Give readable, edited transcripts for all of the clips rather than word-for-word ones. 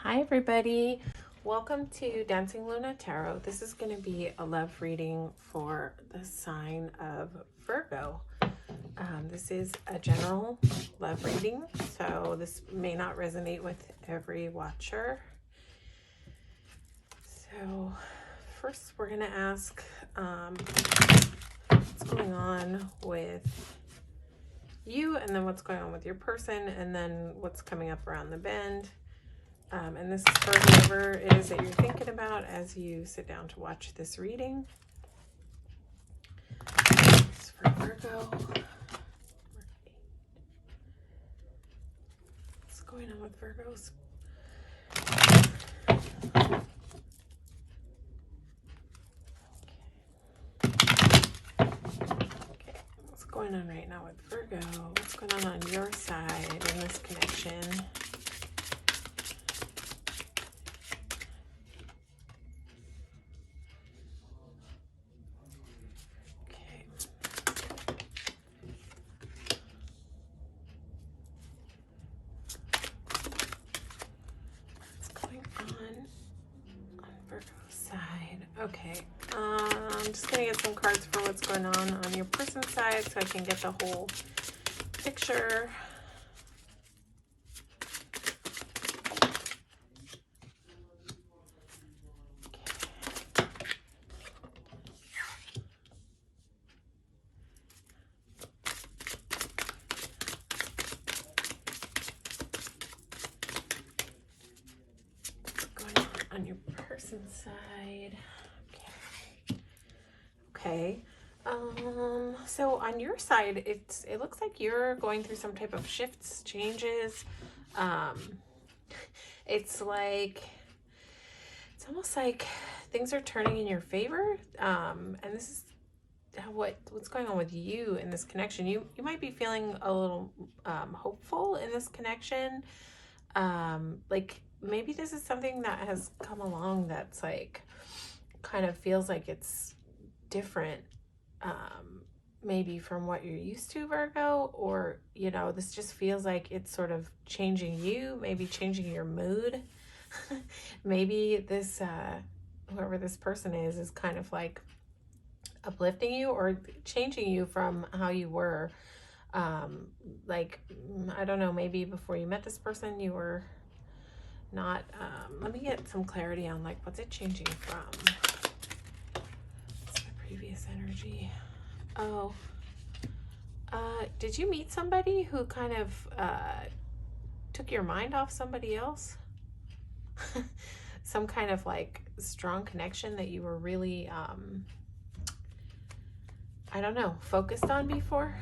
Hi everybody, welcome to Dancing Luna Tarot. This is going to be a love reading for the sign of Virgo. This is a general love reading, so this may not resonate with every watcher. So first we're going to ask what's going on with you, and then what's going on with your person, and then what's coming up around the bend. And this is for whoever it is that you're thinking about as you sit down to watch this reading. It's for Virgo. What's going on with Virgos? Okay. What's going on right now with Virgo? What's going on your side in this connection? Okay, I'm just gonna get some cards for what's going on your person's side so I can get the whole picture. What's going on your person's side? Okay. So on your side, it looks like you're going through some type of shifts, changes. It's almost like things are turning in your favor. And this is what's going on with you in this connection. You might be feeling a little hopeful in this connection. Like maybe this is something that has come along that's like kind of feels like it's different, maybe from what you're used to, Virgo, or this just feels like it's sort of changing you, maybe changing your mood. Maybe this whoever this person is kind of like uplifting you or changing you from how you were. Like I don't know, maybe before you met this person you were not let me get some clarity on like what's it changing from. What's the previous energy? Oh, did you meet somebody who kind of took your mind off somebody else? Some kind of like strong connection that you were really I don't know, focused on before.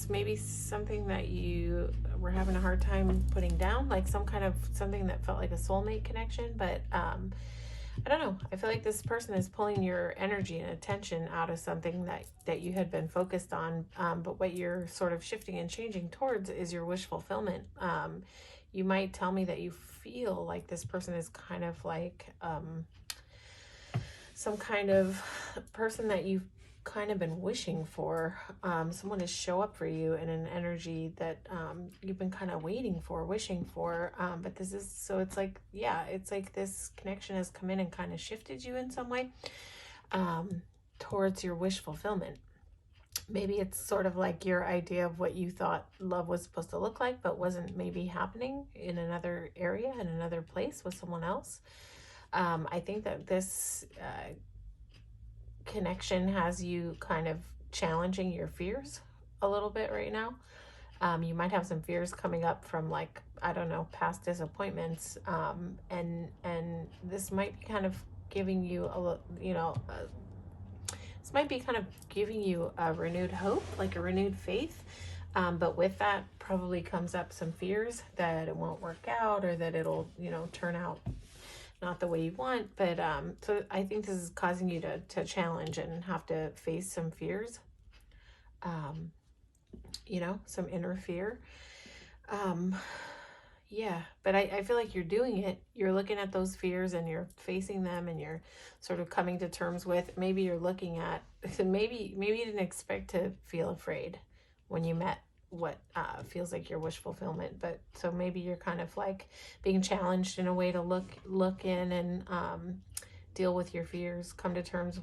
Maybe something that you were having a hard time putting down, like something that felt like a soulmate connection. But I don't know, I feel like this person is pulling your energy and attention out of something that you had been focused on, but what you're sort of shifting and changing towards is your wish fulfillment. You might tell me that you feel like this person is kind of like some kind of person that you've kind of been wishing for, someone to show up for you in an energy that you've been kind of waiting for, wishing for, but this is, so it's like, yeah, it's like this connection has come in and kind of shifted you in some way towards your wish fulfillment. Maybe it's sort of like your idea of what you thought love was supposed to look like, but wasn't maybe happening in another area, in another place with someone else. I think that this connection has you kind of challenging your fears a little bit right now. You might have some fears coming up from, like, I don't know, past disappointments, and this might be kind of giving you this might be kind of giving you a renewed hope, like a renewed faith, but with that probably comes up some fears that it won't work out, or that it'll turn out not the way you want. But so I think this is causing you to challenge and have to face some fears, some inner fear. Yeah, but I feel like you're doing it. You're looking at those fears and you're facing them, and you're sort of coming to terms with, maybe you're looking at, maybe you didn't expect to feel afraid when you met what feels like your wish fulfillment. But so maybe you're kind of like being challenged in a way to look in and deal with your fears, come to terms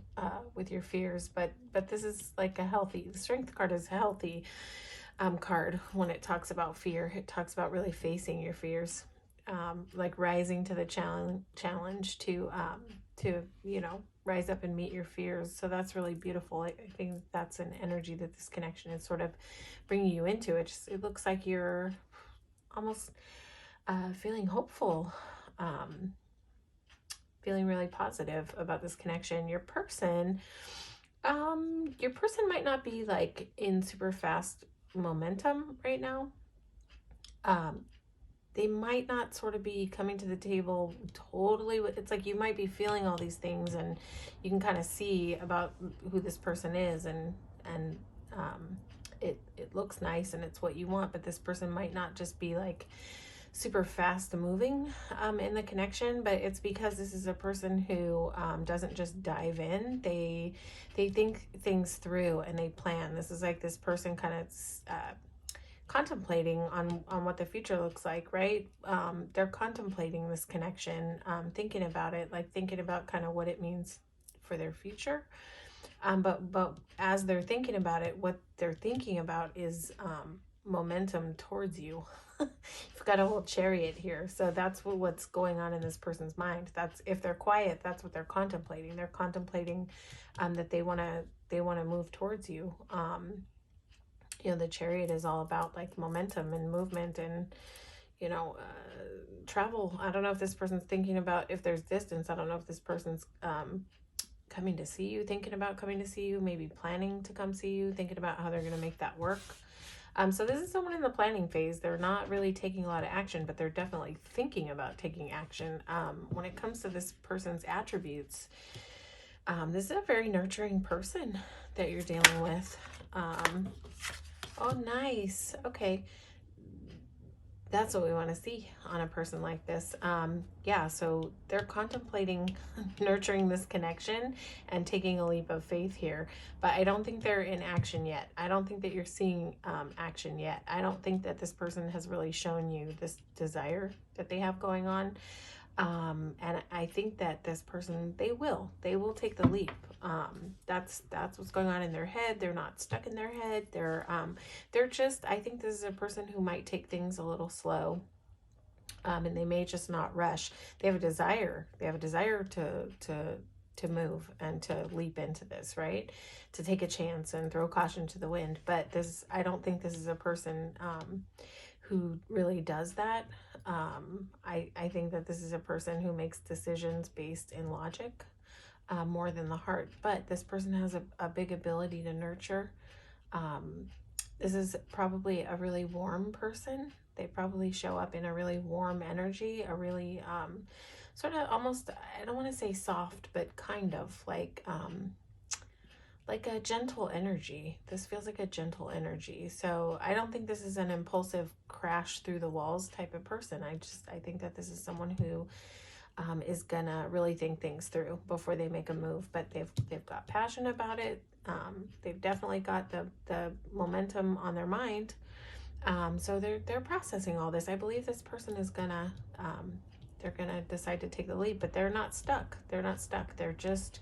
with your fears. But this is like a healthy, the Strength card is a healthy card. When it talks about fear, it talks about really facing your fears, like rising to the challenge to you know, rise up and meet your fears. So that's really beautiful. I think that's an energy that this connection is sort of bringing you into. It looks like you're almost feeling hopeful, feeling really positive about this connection. Your person might not be like in super fast momentum right now. They might not sort of be coming to the table totally with, it's like you might be feeling all these things and you can kind of see about who this person is, and it looks nice and it's what you want, but this person might not just be like super fast moving in the connection. But it's because this is a person who doesn't just dive in. They think things through and they plan. This is like this person kind of contemplating on what the future looks like, right? They're contemplating this connection, thinking about it, like thinking about kind of what it means for their future. But as they're thinking about it, what they're thinking about is momentum towards you. You've got a whole chariot here. So that's what's going on in this person's mind. That's, if they're quiet, that's what they're contemplating. They're contemplating that they want to move towards you. You know, the chariot is all about like momentum and movement and, you know, travel. I don't know if this person's thinking about if there's distance. I don't know if this person's coming to see you, thinking about coming to see you, maybe planning to come see you, thinking about how they're going to make that work. So this is someone in the planning phase. They're not really taking a lot of action, but they're definitely thinking about taking action. When it comes to this person's attributes, this is a very nurturing person that you're dealing with. Oh, nice. Okay. That's what we want to see on a person like this. Yeah, so they're contemplating nurturing this connection and taking a leap of faith here. But I don't think they're in action yet. I don't think that you're seeing action yet. I don't think that this person has really shown you this desire that they have going on. And I think that this person, they will take the leap. That's what's going on in their head. They're not stuck in their head. They're just, I think this is a person who might take things a little slow. And they may just not rush. They have a desire. They have a desire to move and to leap into this, right? To take a chance and throw caution to the wind. But this, I don't think this is a person, who really does that. I think that this is a person who makes decisions based in logic more than the heart. But this person has a big ability to nurture. This is probably a really warm person. They probably show up in a really warm energy, a really sort of almost, I don't want to say soft, but kind of like a gentle energy. This feels like a gentle energy. So I don't think this is an impulsive crash through the walls type of person. I think that this is someone who is gonna really think things through before they make a move, but they've got passion about it. They've definitely got the momentum on their mind. So they're processing all this. I believe this person is gonna they're gonna decide to take the leap, but they're not stuck. They're not stuck. They're just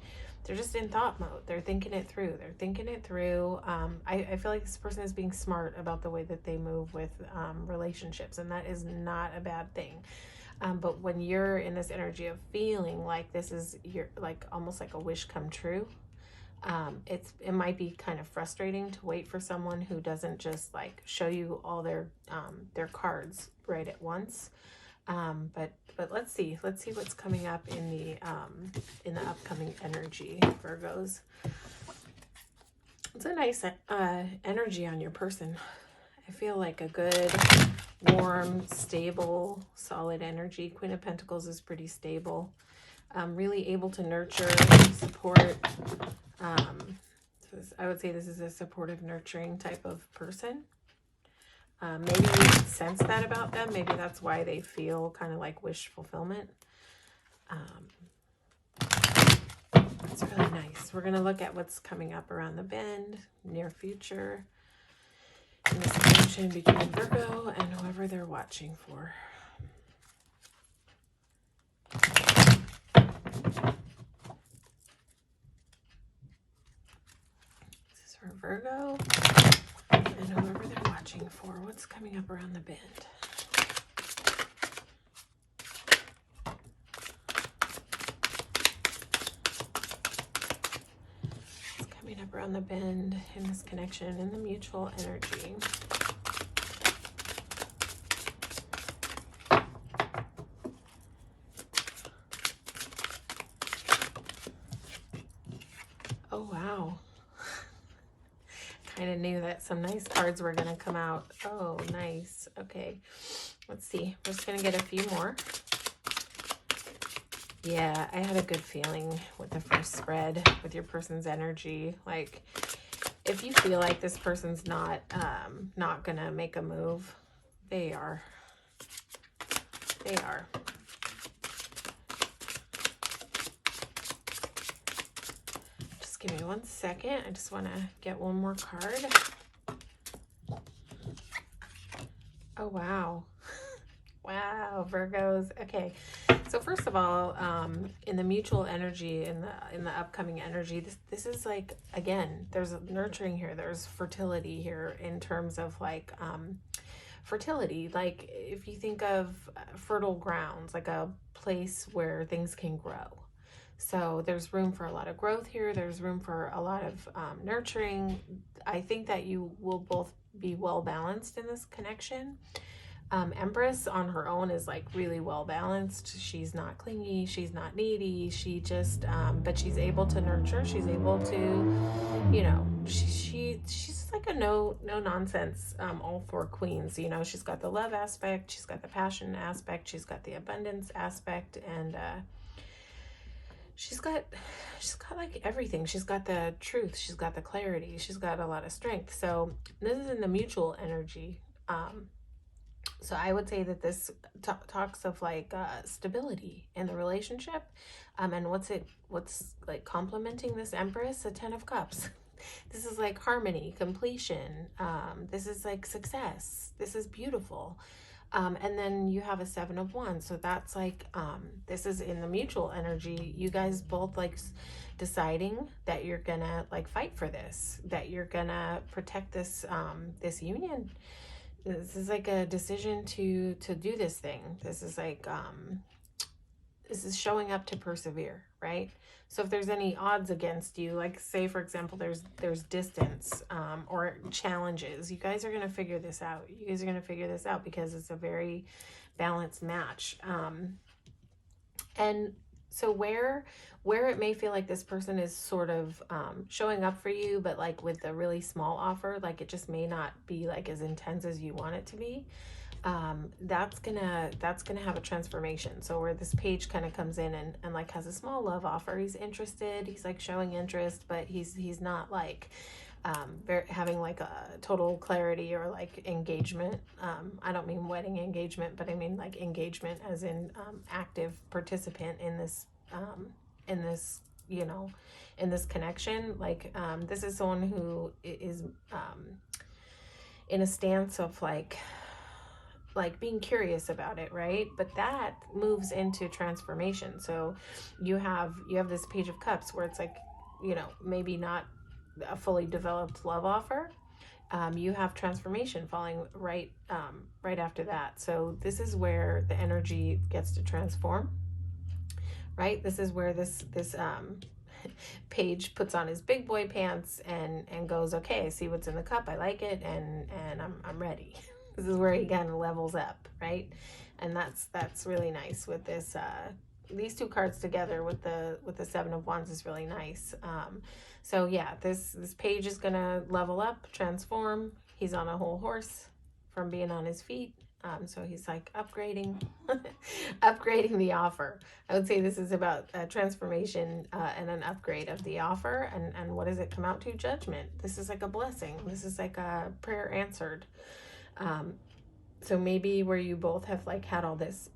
in thought mode. They're thinking it through. I feel like this person is being smart about the way that they move with relationships, and that is not a bad thing. But when you're in this energy of feeling like this is your, like almost like a wish come true, it might be kind of frustrating to wait for someone who doesn't just like show you all their cards right at once. But let's see what's coming up in the upcoming energy, Virgos. It's a nice energy on your person. I feel like a good, warm, stable, solid energy. Queen of Pentacles is pretty stable. Really able to nurture, support. I would say this is a supportive, nurturing type of person. Maybe you can sense that about them. Maybe that's why they feel kind of like wish fulfillment. It's really nice. We're going to look at what's coming up around the bend, near future. In this connection between Virgo and whoever they're watching for. This is for Virgo and whoever they're watching for. What's coming up around the bend? What's coming up around the bend in this connection, in the mutual energy? Oh, wow. Kind of knew that some nice cards were going to come out. Oh, nice. Okay. Let's see. We're just going to get a few more. Yeah, I had a good feeling with the first spread, with your person's energy. Like, if you feel like this person's not going to make a move, they are. They are. Give me 1 second. I just want to get one more card. Oh, wow. Wow, Virgos. Okay. So first of all, in the mutual energy, in the upcoming energy, this is like, again, there's nurturing here. There's fertility here in terms of like fertility. Like if you think of fertile grounds, like a place where things can grow. So there's room for a lot of growth here. There's room for a lot of nurturing. I think that you will both be well balanced in this connection. Empress on her own is like really well balanced. She's not clingy. She's not needy. She just, but she's able to nurture. She's able to, you know, she's like a no nonsense, all four queens. You know, she's got the love aspect. She's got the passion aspect. She's got the abundance aspect, and she's got like everything. She's got the truth. She's got the clarity. She's got a lot of strength. So this is in the mutual energy. So I would say that this talks of like stability in the relationship. And what's like complementing this Empress? A 10 of Cups. This is like harmony, completion. This is like success. This is beautiful. And then you have a 7 of Wands. So that's like, this is in the mutual energy. You guys both like deciding that you're gonna like fight for this, that you're gonna protect this, this union. This is like a decision to do this thing. This is like, this is showing up to persevere, right? So if there's any odds against you, like say, for example, there's distance, or challenges, you guys are going to figure this out. You guys are going to figure this out because it's a very balanced match. And so where it may feel like this person is sort of showing up for you, but like with a really small offer, like it just may not be like as intense as you want it to be. That's gonna have a transformation. So where this page kind of comes in and like has a small love offer, he's interested, he's like showing interest, but he's not like having like a total clarity or like engagement. I don't mean wedding engagement, but I mean like engagement as in active participant in this you know, in this connection. Like this is someone who is in a stance of like being curious about it, right? But that moves into transformation. So you have this Page of Cups where it's like, you know, maybe not a fully developed love offer. You have transformation falling right after that. So this is where the energy gets to transform, right? This is where this Page puts on his big boy pants and goes, okay, I see what's in the cup, I like it, and I'm ready. This is where he kind of levels up, right? And that's really nice with this. These two cards together with the 7 of Wands is really nice. So yeah, this Page is gonna level up, transform. He's on a whole horse from being on his feet. So he's like upgrading, upgrading the offer. I would say this is about a transformation and an upgrade of the offer. And what does it come out to? Judgment. This is like a blessing. This is like a prayer answered. So maybe where you both have like had all this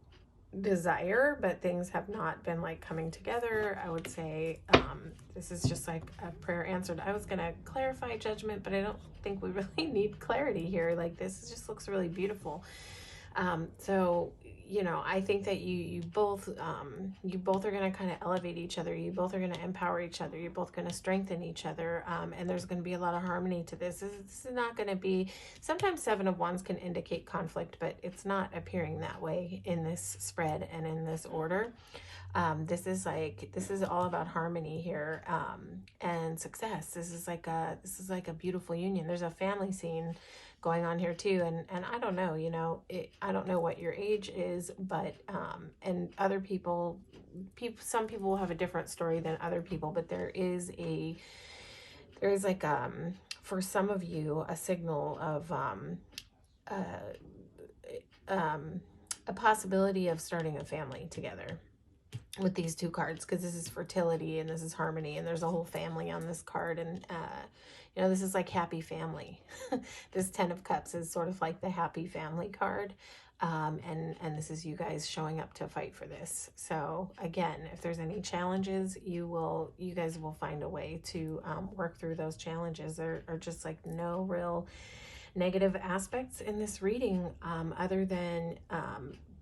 desire, but things have not been like coming together. I would say this is just like a prayer answered. I was gonna clarify judgment, but I don't think we really need clarity here. Like this just looks really beautiful. So you know, I think that you both are going to kind of elevate each other. You both are going to empower each other. You're both going to strengthen each other. And there's going to be a lot of harmony to this. This is not going to be, sometimes Seven of Wands can indicate conflict, but it's not appearing that way in this spread and in this order. This is all about harmony here, and success. This is like a beautiful union. There's a family scene going on here too, and I don't know, you know, I don't know what your age is, but and other people, some people will have a different story than other people, but there is like for some of you a signal of a possibility of starting a family together with these two cards, because this is fertility and this is harmony, and there's a whole family on this card. And you know, this is like happy family. This 10 of Cups is sort of like the happy family card. And this is you guys showing up to fight for this. So again, if there's any challenges, you guys will find a way to work through those challenges. There are just like no real negative aspects in this reading, other than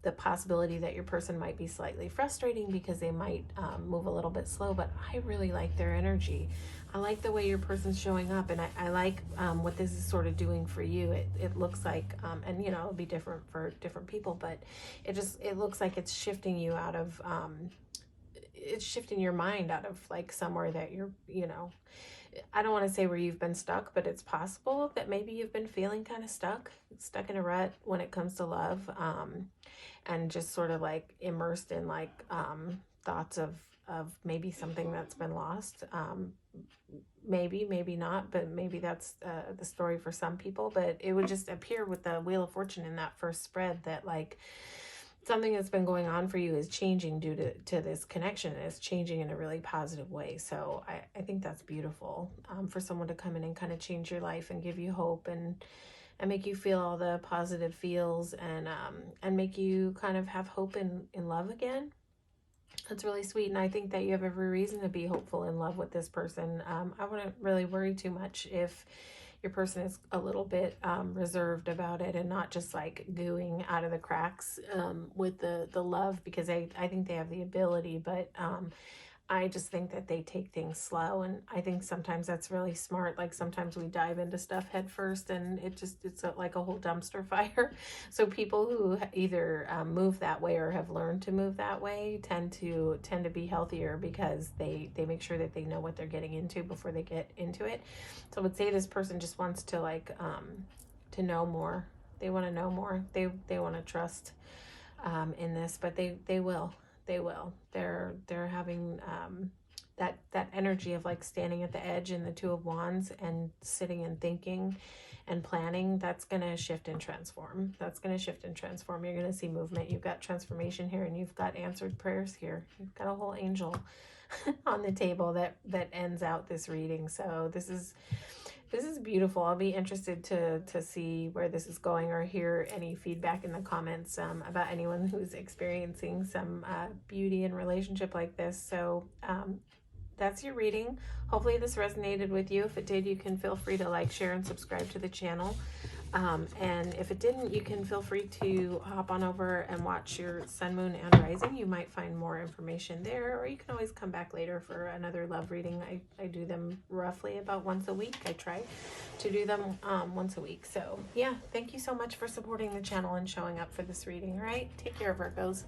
the possibility that your person might be slightly frustrating because they might move a little bit slow. But I really like their energy. I like the way your person's showing up, and I like what this is sort of doing for you. It looks like, and you know, it'll be different for different people, but it looks like it's shifting you out of, it's shifting your mind out of like somewhere that you're, you know, I don't want to say where you've been stuck, but it's possible that maybe you've been feeling kind of stuck in a rut when it comes to love, and just sort of like immersed in like thoughts of maybe something that's been lost. Maybe not, but maybe that's the story for some people. But it would just appear with the Wheel of Fortune in that first spread that like something that's been going on for you is changing due to this connection, and it's changing in a really positive way. So I think that's beautiful, for someone to come in and kind of change your life and give you hope and make you feel all the positive feels, and make you kind of have hope in love again. That's really sweet, and I think that you have every reason to be hopeful in love with this person. I wouldn't really worry too much if your person is a little bit reserved about it and not just like gooing out of the cracks with the love, because I think they have the ability, but I just think that they take things slow, and I think sometimes that's really smart. Like sometimes we dive into stuff head first, and it's like a whole dumpster fire. So people who either move that way or have learned to move that way tend to be healthier, because they make sure that they know what they're getting into before they get into it. So I would say this person just wants to like to know more. They want to know more. They want to trust in this, but they will. They're having that energy of like standing at the edge in the Two of Wands and sitting and thinking and planning. That's going to shift and transform. You're going to see movement. You've got transformation here, and you've got answered prayers here. You've got a whole angel on the table that ends out this reading. So this is beautiful. I'll be interested to see where this is going, or hear any feedback in the comments about anyone who's experiencing some beauty in relationship like this. So that's your reading. Hopefully this resonated with you. If it did, you can feel free to like, share, and subscribe to the channel. And if it didn't, you can feel free to hop on over and watch your sun, moon, and rising. You might find more information there, or you can always come back later for another love reading. I do them roughly about once a week. I try to do them once a week. So yeah, thank you so much for supporting the channel and showing up for this reading. All right, take care, Virgos.